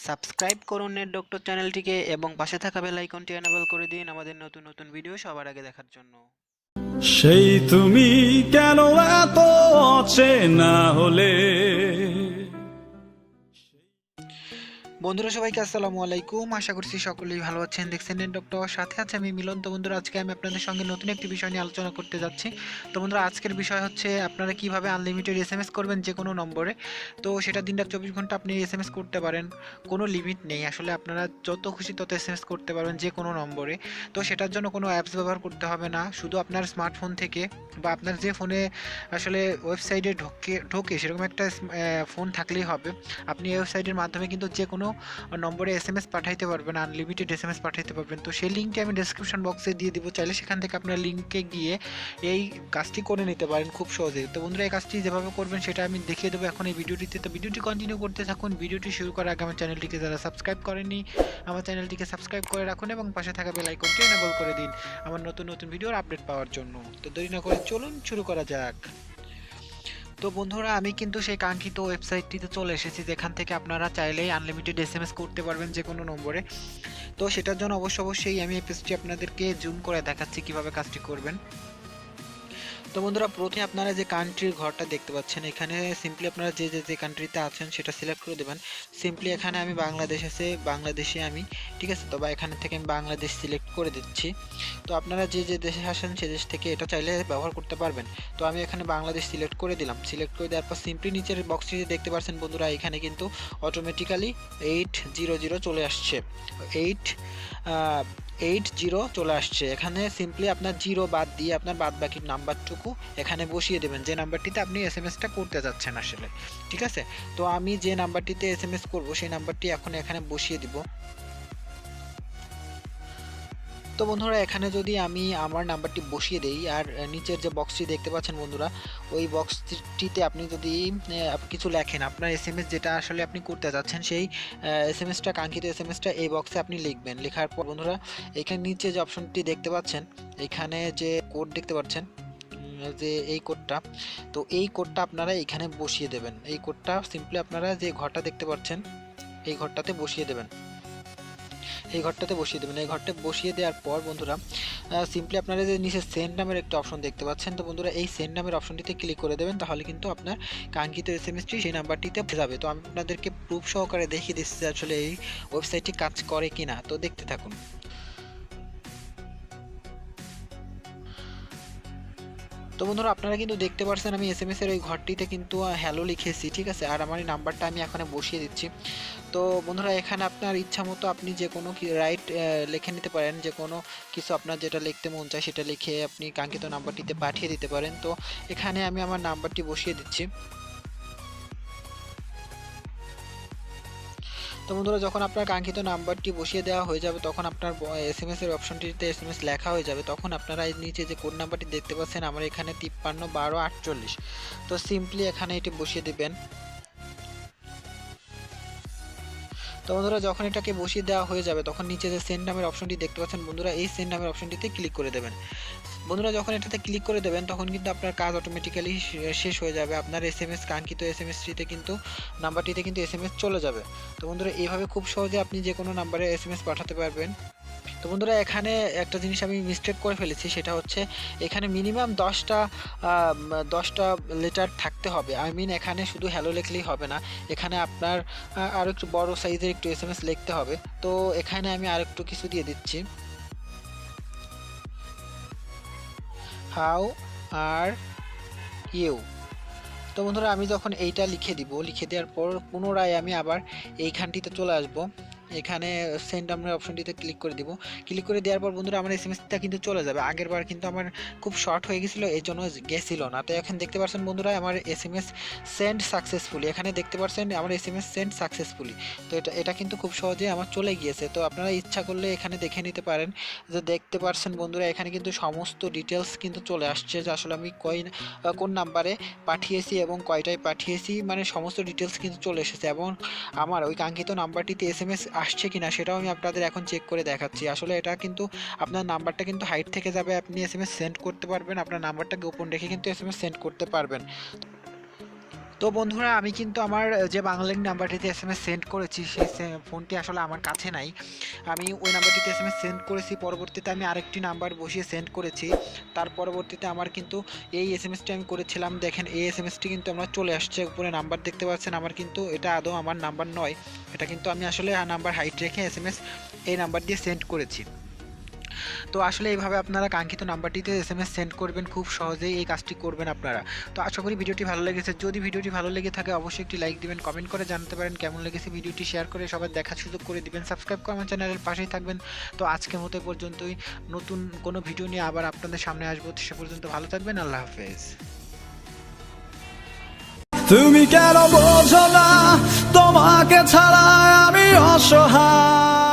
Subscribe করুন net doctor চ্যানেলটিকে এবং পাশে থাকা বেল আইকনটি এনেবল করে দিন আমাদের নতুন নতুন ভিডিও সবার আগে দেখার জন্য। সেই তুমি কেন এত অচেনা হলে। বন্ধুরা সবাইকে আসসালামু আলাইকুম, আশা করছি সকলেই ভালো আছেন। দেখছেন নেট ডক্টর, সাথে আছে আমি মিলন। তো বন্ধুরা আজকে আমি আপনাদের সঙ্গে নতুন একটি বিষয় নিয়ে আলোচনা করতে যাচ্ছি। তো বন্ধুরা আজকের বিষয় হচ্ছে আপনারা কিভাবে আনলিমিটেড এসএমএস করবেন যে কোনো নম্বরে। তো সেটা দিনরাত 24 ঘন্টা আপনি এসএমএস করতে পারেন, কোনো লিমিট নেই। আসলে আপনারা যত খুশি তত এসএমএস করতে পারবেন যে কোনো নম্বরে। তো সেটার জন্য কোনো অ্যাপস ব্যবহার করতে হবে না, শুধু আপনার স্মার্টফোন থেকে বা আপনার যে ফোনে আসলে ওয়েবসাইটে ঢোকে সেরকম একটা ফোন থাকলেই হবে। আপনি এই ওয়েবসাইটের মাধ্যমে কিন্তু যে কোনো নম্বরে এসএমএস পাঠাইতে পারবেন, আনলিমিটেড এসএমএস পাঠাইতে পারবেন। তো সেই লিঙ্কটি আমি ডেসক্রিপশন বক্সে দিয়ে দিব, চাইলে সেখান থেকে আপনার লিঙ্কে গিয়ে এই কাজটি করে নিতে পারেন খুব সহজেই। তো বন্ধুরা এই কাজটি যেভাবে করবেন সেটা আমি দেখিয়ে দেবো এখন এই ভিডিওটিতে। তো ভিডিওটি কন্টিনিউ করতে থাকুন। ভিডিওটি শুরু করার আগে আমার চ্যানেলটিকে যারা সাবস্ক্রাইব করেননি আমার চ্যানেলটিকে সাবস্ক্রাইব করে রাখুন এবং পাশে থাকা বেল আইকনটি এনেবল করে দিন আমার নতুন নতুন ভিডিওর আপডেট পাওয়ার জন্য। তো দেরি না করে চলুন শুরু করা যাক। তো বন্ধুরা আমি কিন্তু সেই কাঙ্ক্ষিত ওয়েবসাইটটিতে চলে এসেছি, যেখান থেকে আপনারা চাইলেই আনলিমিটেড এসএমএস করতে পারবেন যে কোনো নম্বরে। তো সেটার জন্য অবশ্যই আমি এই পেজটি আপনাদেরকে জুম করে দেখাচ্ছি কিভাবে কাজটি করবেন। তো বন্ধুরা প্রথমে আপনারা যে কান্ট্রির ঘরটা দেখতে পাচ্ছেন, এখানে সিম্পলি আপনারা যে কান্ট্রিতে আছেন সেটা সিলেক্ট করে দেবেন। সিম্পলি এখানে আমি বাংলাদেশ আছে, বাংলাদেশে আমি, ঠিক আছে। তো বা এখানে থেকে আমি বাংলাদেশ সিলেক্ট করে দিচ্ছি। তো আপনারা যে দেশে আসেন সে দেশ থেকে এটা চাইলে ব্যবহার করতে পারবেন। তো আমি এখানে বাংলাদেশ সিলেক্ট করে দিলাম। সিলেক্ট করে দেওয়ার পর সিম্পলি নিচের বক্সটিতে দেখতে পাচ্ছেন বন্ধুরা, এখানে কিন্তু অটোমেটিক্যালি 800 চলে আসছে। 80 চলে আসছে। এখানে সিম্পলি আপনার জিরো বাদ দিয়ে আপনার বাদ বাকি নাম্বারটুকু এখানে বসিয়ে দেবেন, যে নাম্বারটিতে আপনি এসএমএসটা করতে যাচ্ছেন আসলে, ঠিক আছে। তো আমি যে নাম্বারটিতে এসএমএস করব সেই নাম্বারটি এখন এখানে বসিয়ে দিব। তো বন্ধুরা এখানে যদি আমি আমার নাম্বারটি বসিয়ে দেই আর নিচের যে বক্সটি দেখতে পাচ্ছেন বন্ধুরা, ওই বক্সটিতে আপনি যদি কিছু লেখেন, আপনার এসএমএস যেটা আসলে আপনি করতে যাচ্ছেন সেই এসএমএসটা, কাঙ্ক্ষিত এসএমএসটা এই বক্সে আপনি লিখবেন। লেখার পর বন্ধুরা এখানে নিচে যে অপশনটি দেখতে পাচ্ছেন, এখানে যে কোড দেখতে পাচ্ছেন, যে এই কোডটা, তো এই কোডটা আপনারা এখানে বসিয়ে দেবেন। এই কোডটা সিম্পলি আপনারা যে ঘরটা দেখতে পাচ্ছেন এই ঘরটাতে বসিয়ে দেবেন। এই ঘরটাতে বসিয়ে দেবেন। এই ঘরটা বসিয়ে দেওয়ার পর বন্ধুরা সিম্পলি আপনারা যে নিচে সেন্ড নামের একটা অপশন দেখতে পাচ্ছেন, তো বন্ধুরা এই সেন্ড নামের অপশনটিতে ক্লিক করে দেবেন। তাহলে কিন্তু আপনার কাঙ্ক্ষিত এসএমএসটি সেই নাম্বারটিতে যাবে। তো আমি আপনাদেরকে প্রুফ সহকারে দেখিয়ে দিচ্ছি আসলে এই ওয়েবসাইটটি কাজ করে কিনা। তো দেখতে থাকুন। তো বন্ধুরা আপনারা কিন্তু দেখতে পাচ্ছেন আমি এসএমএস এর ওই ঘরটিতে কিন্তু হ্যালো লিখেছি, ঠিক আছে। আর আমার এই নাম্বারটা আমি এখানে বসিয়ে দিচ্ছি। তো বন্ধুরা এখানে আপনার ইচ্ছা মতো আপনি যে কোনো রাইট লিখে নিতে পারেন, যে কোনো কিছু আপনার যেটা লিখতে মন চায় সেটা লিখে আপনি কাঙ্ক্ষিত নাম্বারটিতে পাঠিয়ে দিতে পারেন। তো এখানে আমি আমার নাম্বারটি বসিয়ে দিচ্ছি। তো বন্ধুরা যখন আপনার কাঙ্ক্ষিত নাম্বারটি বসিয়ে দেওয়া হয়ে যাবে, তখন আপনার এসএমএস এর অপশনটিতে এসএমএস লেখা হয়ে যাবে। তখন আপনারা এই নিচে যে কোড নাম্বারটি দেখতে পাচ্ছেন আমার এখানে 531248, তো সিম্পলি এখানে এটি বসিয়ে দিবেন। তো বন্ধুরা যখন এটাকে বসিয়ে দেওয়া হয়ে যাবে তখন নিচে যে সেন্ড নামের অপশনটি দেখতে পাচ্ছেন বন্ধুরা, এই সেন্ড নামের অপশনটিতে ক্লিক করে দেবেন। বন্ধুরা যখন এটাতে ক্লিক করে দেবেন তখন কিন্তু আপনার কাজ অটোমেটিক্যালি শেষ হয়ে যাবে। আপনার এসএমএস, কাঙ্ক্ষিত এসএমএসটিতে কিন্তু নাম্বারটিতে কিন্তু এসএমএস চলে যাবে। তো বন্ধুরা এইভাবে খুব সহজে আপনি যে কোনো নাম্বারে এসএমএস পাঠাতে পারবেন। তো বন্ধুরা এখানে একটা জিনিস আমি মিস্টেক করে ফেলেছি, সেটা হচ্ছে এখানে মিনিমাম 10টা লেটার থাকতে হবে। আই মিন এখানে শুধু হ্যালো লিখলেই হবে না, এখানে আপনার আরও একটু বড় সাইজের একটু এসএমএস লিখতে হবে। তো এখানে আমি আর একটু কিছু দিয়ে দিচ্ছি, হাউ আর ইউ। তো বন্ধুরা আমি যখন এইটা লিখে দিব, লিখে দেওয়ার পর পুনরায় আমি আবার এইখানটিতে চলে আসব। এখানে সেন্ড নামের অপশনটিতে ক্লিক করে দিব। ক্লিক করে দেওয়ার পর বন্ধুরা আমার এসএমএসটা কিন্তু চলে যাবে। আগের বার কিন্তু আমার খুব শর্ট হয়ে গেছিলো, এই জন্য গেছিল না। তো এখন দেখতে পাচ্ছেন বন্ধুরা আমার এসএমএস সেন্ড সাকসেসফুলি, এখানে দেখতে পাচ্ছেন আমার এসএমএস সেন্ড সাকসেসফুলি। তো এটা কিন্তু খুব সহজে আমার চলে গিয়েছে। তো আপনারা ইচ্ছা করলে এখানে দেখে নিতে পারেন, যে দেখতে পাচ্ছেন বন্ধুরা এখানে কিন্তু সমস্ত ডিটেলস কিন্তু চলে আসছে, যে আসলে আমি কোন নাম্বারে পাঠিয়েছি এবং কয়টায় পাঠিয়েছি, মানে সমস্ত ডিটেলস কিন্তু চলে এসেছে। এবং আমার ওই কাঙ্ক্ষিত নাম্বারটিতে এসএমএস আসছে কিনা সেটাও আমি আপনাদের এখন চেক করে দেখাচ্ছি। আসলে এটা কিন্তু আপনার নাম্বারটা কিন্তু হাইড থেকে যাবে, আপনি এসএমএস সেন্ড করতে পারবেন, আপনার নাম্বারটা গোপন রেখে কিন্তু এসএমএস সেন্ড করতে পারবেন। তো বন্ধুরা আমি কিন্তু আমার যে বাংলালিংক নাম্বারটিতে এসএমএস সেন্ড করেছি সেই ফোনটি আসলে আমার কাছে নাই। আমি ওই নাম্বারটিতে এসএমএস সেন্ড করেছি, পরবর্তীতে আমি আরেকটি নাম্বার বসিয়ে সেন্ড করেছি। তার পরবর্তীতে আমার কিন্তু এই এসএমএসটি আমি করেছিলাম, দেখেন এই এসএমএসটি কিন্তু আমরা চলে আসছে, উপরে নাম্বার দেখতে পাচ্ছেন। আমার কিন্তু এটা আদৌ আমার নাম্বার নয়, এটা কিন্তু আমি আসলে নাম্বার হাইড রেখে এসএমএস এই নাম্বার দিয়ে সেন্ড করেছি। তো আসলে এইভাবে আপনারা কাঙ্ক্ষিত নাম্বারটিতে এসএমএস সেন্ড করবেন, খুব সহজেই এই কাজটি করবেন আপনারা। তো আশা করি ভিডিওটি ভালো লেগেছে। যদি ভিডিওটি ভালো লেগে থাকে অবশ্যই একটি লাইক দিবেন, কমেন্ট করে জানাতে পারেন কেমন লেগেছে ভিডিওটি, শেয়ার করে সবাই দেখার সুযোগ করে দিবেন, সাবস্ক্রাইব করে আমার চ্যানেলের পাশেই থাকবেন। তো আজকের মতো এ পর্যন্তই, নতুন কোনো ভিডিও নিয়ে আবার আপনাদের সামনে আসবো। সে পর্যন্ত ভালো থাকবেন, আল্লাহ হাফেজ। তুমি কেন বোঝো না তোমাকে ছাড়া আমি অসহায়।